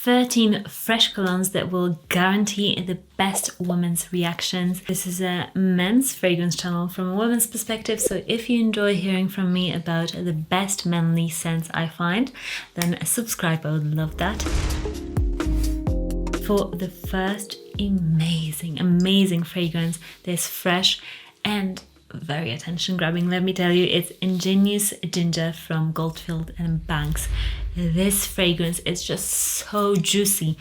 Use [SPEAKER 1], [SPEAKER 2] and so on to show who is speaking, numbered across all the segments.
[SPEAKER 1] 13 fresh colognes that will guarantee the best women's reactions. This is a men's fragrance channel from a women's perspective, so if you enjoy hearing from me about the best manly scents I find, then subscribe, I would love that. For the first amazing fragrance, there's fresh and very attention grabbing, let me tell you. It's Ingenuous Ginger from Goldfield Banks. This fragrance is just so juicy.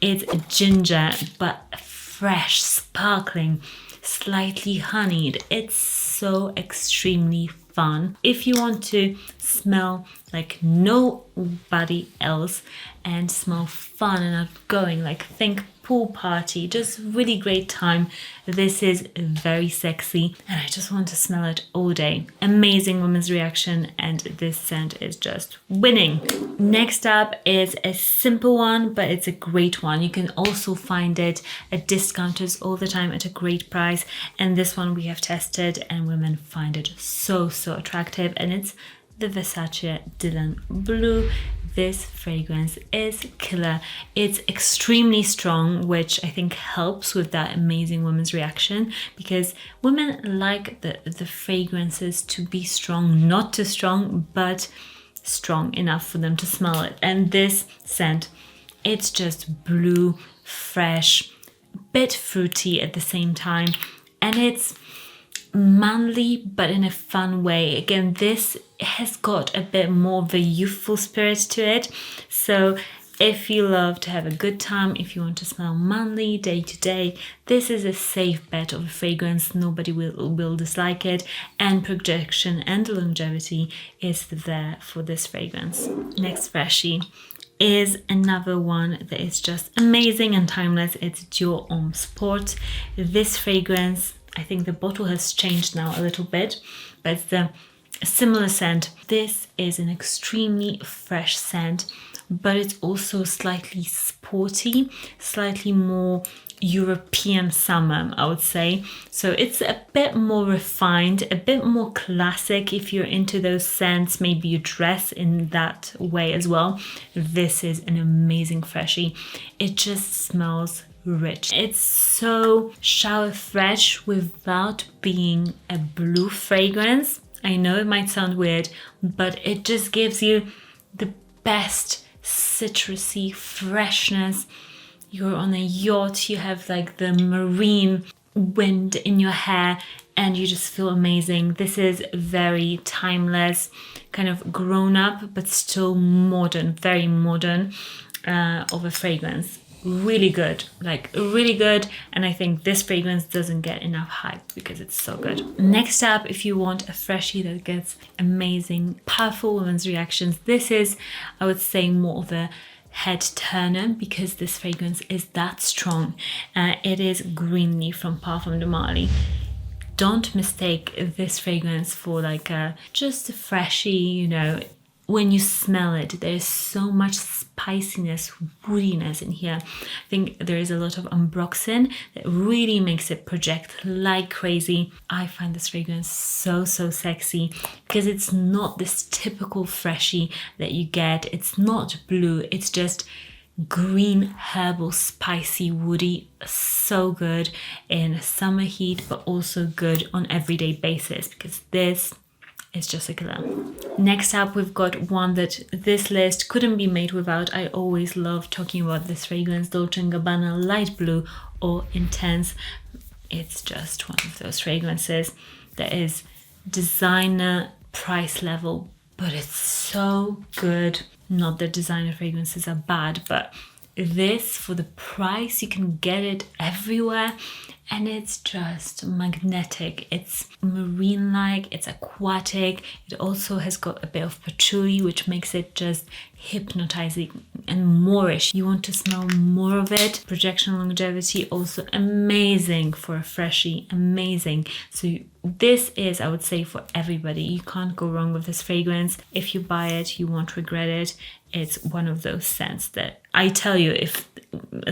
[SPEAKER 1] It's ginger but fresh, sparkling, slightly honeyed. It's so extremely fun. If you want to smell like nobody else and smell fun and outgoing, like think pool party, just really great time, this is very sexy and I just want to smell it all day. Amazing women's reaction, and this scent is just winning. Next up is a simple one, but it's a great one. You can also find it at discounters all the time at a great price, and this one we have tested and women find it so attractive, and it's the Versace Dylan Blue. This fragrance is killer. It's extremely strong, which I think helps with that amazing women's reaction, because women like the fragrances to be strong, not too strong, but strong enough for them to smell it. And this scent, it's just blue, fresh, bit fruity at the same time, and it's manly but in a fun way. Again, this has got a bit more of a youthful spirit to it, so if you love to have a good time, if you want to smell manly day to day, this is a safe bet of a fragrance. Nobody will dislike it, and projection and longevity is there for this fragrance. Next freshie is another one that is just amazing and timeless. It's Dior Sport. This fragrance, I think the bottle has changed now a little bit, but it's a similar scent. This is an extremely fresh scent, but it's also slightly sporty, slightly more European summer, I would say. So it's a bit more refined, a bit more classic. If you're into those scents, maybe you dress in that way as well. This is an amazing freshie. It just smells rich. It's so shower fresh without being a blue fragrance. I know it might sound weird, but it just gives you the best citrusy freshness. You're on a yacht, you have like the marine wind in your hair, and you just feel amazing. This is very timeless, kind of grown up, but still modern, very modern of a fragrance. Really good, like really good, and I think this fragrance doesn't get enough hype because it's so good. Next up, if you want a freshie that gets amazing, powerful women's reactions, this is, I would say, more of a head turner because this fragrance is that strong. It is Greenly from Parfums de Marly. Don't mistake this fragrance for like just a freshie, you know. When you smell it, there's so much spiciness, woodiness in here. I think there is a lot of ambroxan that really makes it project like crazy. I find this fragrance so sexy because it's not this typical freshie that you get. It's not blue, it's just green, herbal, spicy, woody. So good in summer heat, but also good on everyday basis because this is just a killer. Next up, we've got one that this list couldn't be made without. I always love talking about this fragrance, Dolce Gabbana Light Blue or Intense. It's just one of those fragrances that is designer price level, but it's so good. Not that designer fragrances are bad, but this, for the price, you can get it everywhere, and it's just magnetic. It's marine-like, it's aquatic. It also has got a bit of patchouli, which makes it just hypnotizing and moreish. You want to smell more of it. Projection longevity, also amazing for a freshie, amazing. So this is, I would say, for everybody. You can't go wrong with this fragrance. If you buy it, you won't regret it. It's one of those scents that I tell you, if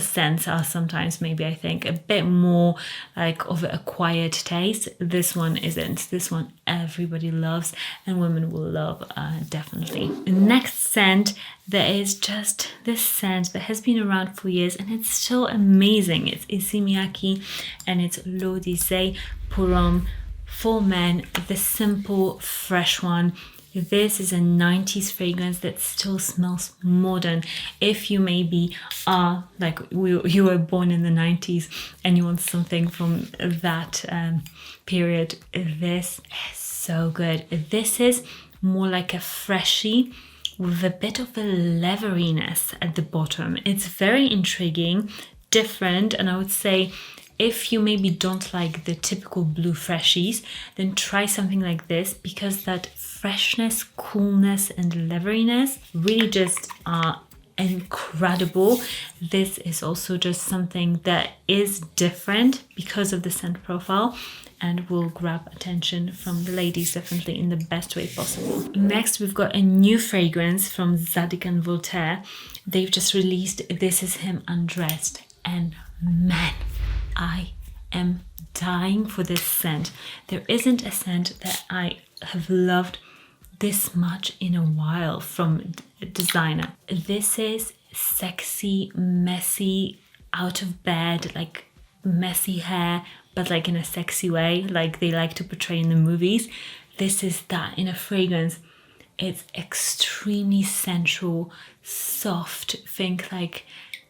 [SPEAKER 1] scents are sometimes, maybe I think, a bit more like of a quiet taste. This one isn't. This one everybody loves and women will love, definitely. Next scent, there is just this scent that has been around for years and it's still amazing. It's Issey Miyake and it's l'Odyssée pour Homme for men, the simple, fresh one. This is a 90s fragrance that still smells modern. If you maybe are like you were born in the 90s and you want something from that period, this is so good. This is more like a freshie with a bit of a leatheriness at the bottom. It's very intriguing, different, and I would say if you maybe don't like the typical blue freshies, then try something like this, because that freshness, coolness and leatheriness really just are incredible. This is also just something that is different because of the scent profile and will grab attention from the ladies definitely in the best way possible. Next, we've got a new fragrance from Zadig Voltaire. They've just released This Is Him Undressed, and man, I am dying for this scent. There isn't a scent that I have loved this much in a while from a designer. This is sexy, messy, out of bed, like messy hair, but like in a sexy way, like they like to portray in the movies. This is that in a fragrance. It's extremely sensual, soft, think like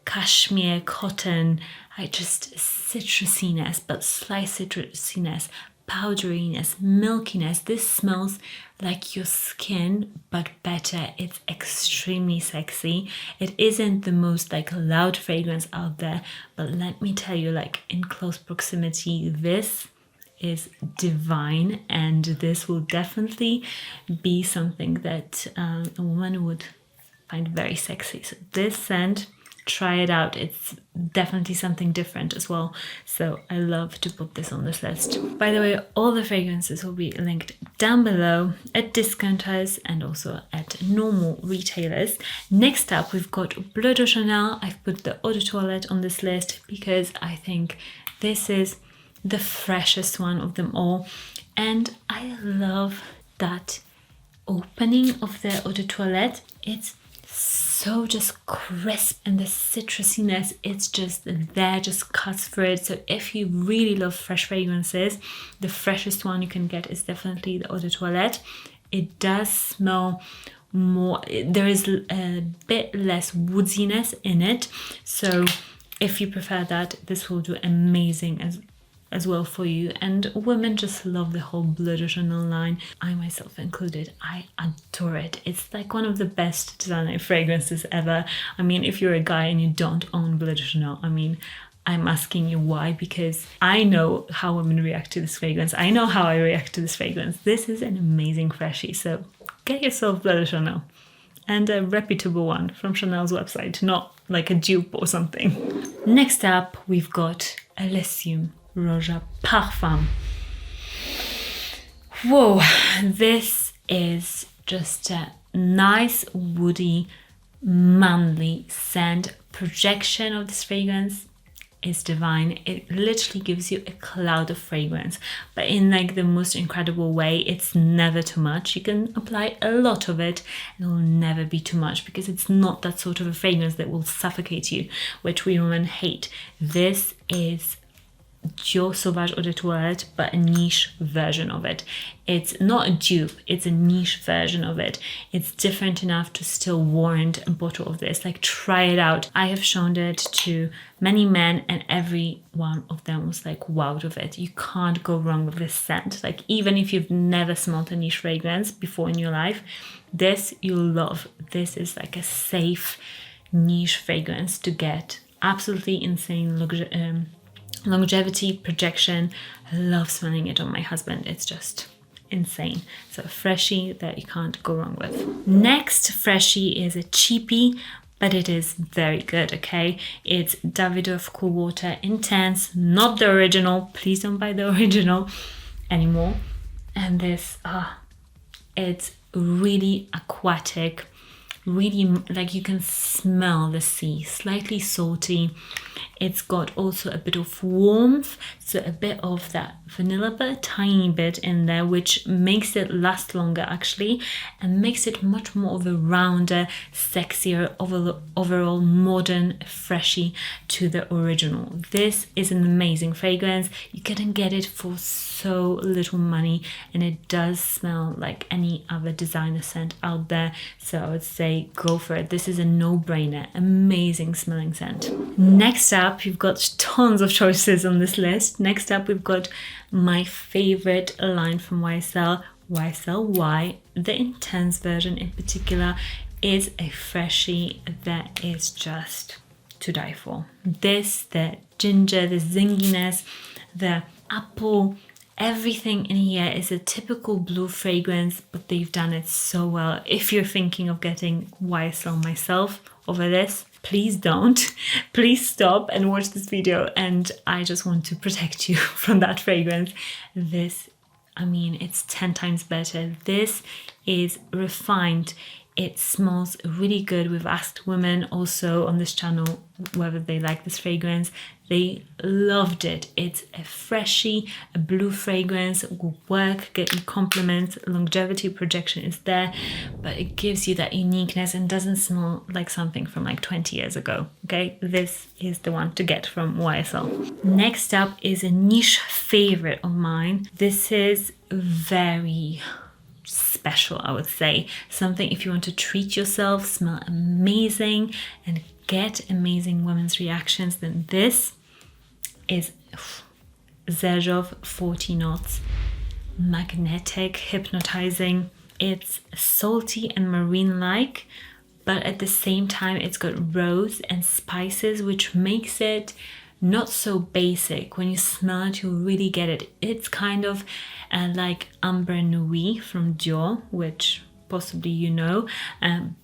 [SPEAKER 1] cashmere, cotton, like just citrusiness, but slight citrusiness, powderiness, milkiness. This smells like your skin, but better. It's extremely sexy. It isn't the most like loud fragrance out there, but let me tell you, like in close proximity, this is divine, and this will definitely be something that a woman would find very sexy. So this scent, try it out. It's definitely something different as well. So I love to put this on this list. By the way, all the fragrances will be linked down below at discounters and also at normal retailers. Next up, we've got Bleu de Chanel. I've put the Eau de Toilette on this list because I think this is the freshest one of them all. And I love that opening of the Eau de Toilette. It's so just crisp, and the citrusiness, it's just there, just cuts through it. So if you really love fresh fragrances, the freshest one you can get is definitely the Eau de Toilette. It does smell more, there is a bit less woodiness in it. So if you prefer that, this will do amazing as well for you. And women just love the whole Bleu de Chanel line, I myself included. I adore it. It's like one of the best designer fragrances ever. I mean, if you're a guy and you don't own Bleu de Chanel, I mean, I'm asking you why, because I know how women react to this fragrance. I know how I react to this fragrance. This is an amazing freshie. So get yourself Bleu de Chanel, and a reputable one from Chanel's website, not like a dupe or something. Next up, we've got ALYSIN Roja Parfums. Whoa, this is just a nice, woody, manly scent. Projection of this fragrance is divine. It literally gives you a cloud of fragrance, but in like the most incredible way. It's never too much. You can apply a lot of it and it will never be too much, because it's not that sort of a fragrance that will suffocate you, which we women hate. This is Dior Sauvage Eau de Toilette, but a niche version of it. It's not a dupe, it's a niche version of it. It's different enough to still warrant a bottle of this. Like, try it out. I have shown it to many men and every one of them was like wowed with it. You can't go wrong with this scent. Like, even if you've never smelled a niche fragrance before in your life, this you'll love. This is like a safe niche fragrance to get. Absolutely insane longevity, projection. I love smelling it on my husband. It's just insane. So a freshie that you can't go wrong with. Next freshie is a cheapie, but it is very good, okay? It's Davidoff Cool Water Intense, not the original. Please don't buy the original anymore. And this, it's really aquatic, really, like, you can smell the sea, slightly salty. It's got also a bit of warmth, so a bit of that vanilla, but a tiny bit in there, which makes it last longer actually, and makes it much more of a rounder, sexier, overall modern, freshy to the original. This is an amazing fragrance. You couldn't get it for so little money, and it does smell like any other designer scent out there, so I would say go for it. This is a no-brainer. Amazing smelling scent. Next up, you've got tons of choices on this list. Next up, we've got my favorite line from YSL Y. The Intense version in particular is a freshie that is just to die for. This, the ginger, the zinginess, the apple, everything in here is a typical blue fragrance, but they've done it so well. If you're thinking of getting YSL myself over this, please don't. Please stop and watch this video, and I just want to protect you from that fragrance. This, I mean, it's 10 times better. This is refined. It smells really good. We've asked women also on this channel whether they like this fragrance. They loved it. It's a freshie, a blue fragrance, will work, get you compliments, longevity projection is there, but it gives you that uniqueness and doesn't smell like something from like 20 years ago, okay? This is the one to get from YSL. Next up is a niche favorite of mine. This is very special, I would say. Something if you want to treat yourself, smell amazing, and get amazing women's reactions, then this is Xerjoff 40 Knots. Magnetic, hypnotizing. It's salty and marine-like, but at the same time it's got rose and spices, which makes it not so basic. When you smell it, you'll really get it. It's kind of like Ambre Nuit from Dior, which possibly you know,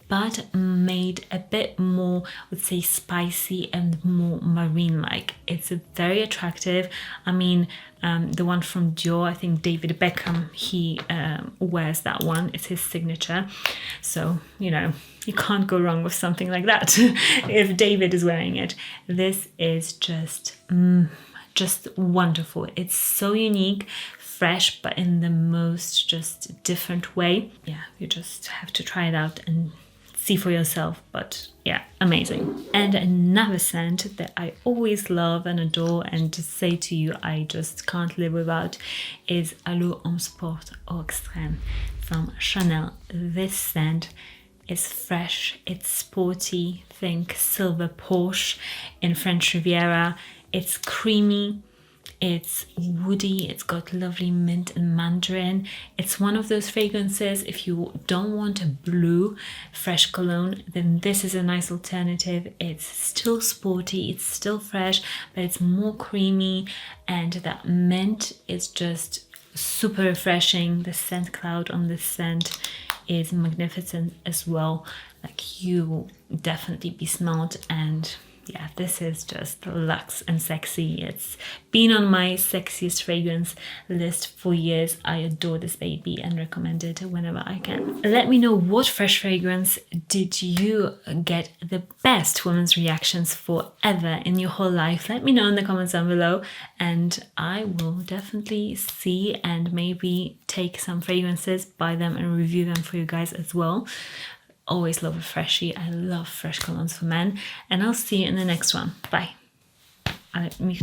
[SPEAKER 1] but made a bit more, I would say, spicy and more marine-like. It's a very attractive. I mean, the one from Dior, I think David Beckham, he wears that one. It's his signature. So, you know, you can't go wrong with something like that if David is wearing it. This is just wonderful. It's so unique, fresh, but in the most just different way. Yeah, you just have to try it out and see for yourself, but yeah, amazing. And another scent that I always love and adore and just say to you I just can't live without is Allure Homme Sport Eau Extrême from Chanel. This scent is fresh, it's sporty, think silver Porsche in French Riviera. It's creamy, it's woody, it's got lovely mint and mandarin. It's one of those fragrances, if you don't want a blue fresh cologne, then this is a nice alternative. It's still sporty, it's still fresh, but it's more creamy, and that mint is just super refreshing. The scent cloud on this scent is magnificent as well. Like, you will definitely be smelled, and yeah, this is just luxe and sexy. It's been on my sexiest fragrance list for years. I adore this baby and recommend it whenever I can. Let me know, what fresh fragrance did you get the best women's reactions for ever in your whole life? Let me know in the comments down below, and I will definitely see and maybe take some fragrances, buy them and review them for you guys as well. Always love a freshie. I love fresh colognes for men, and I'll see you in the next one. Bye. Ale mi